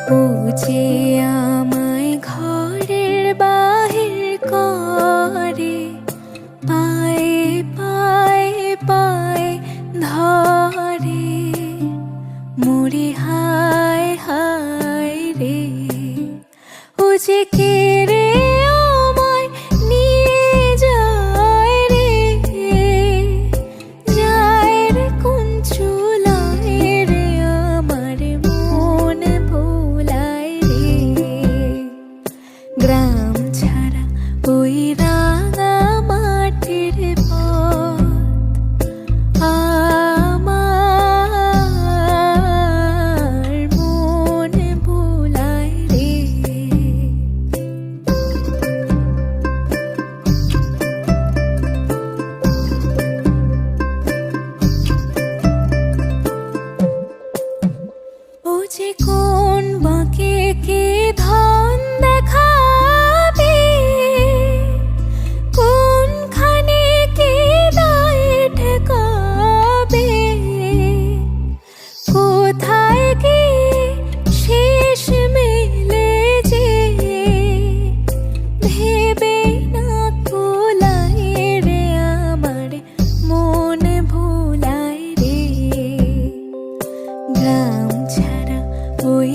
ও যে আমায় ঘরের বাহির করে, পায়ে পায়ে পায়ে ধরে, মরি হায় হায় রে। ও যে কে রে আমায় নিয়ে যায় রে, যায় রে কোন চুলায় রে, আমার মন ভোলায় রে। গ্রাম ছাড়া ওই রাঙা মাটির পথ আমার মন ভোলায় রে। ও যে কোন বাঁকে কে ধন দেখাবে, কোনখানে কে দায় ঠেকাবে, কোথায় কি শেষ মেলে যে, ভেবে না কোলায় রে, আমার মন ভোলায় রে। গ্রাম ছাড়া ওই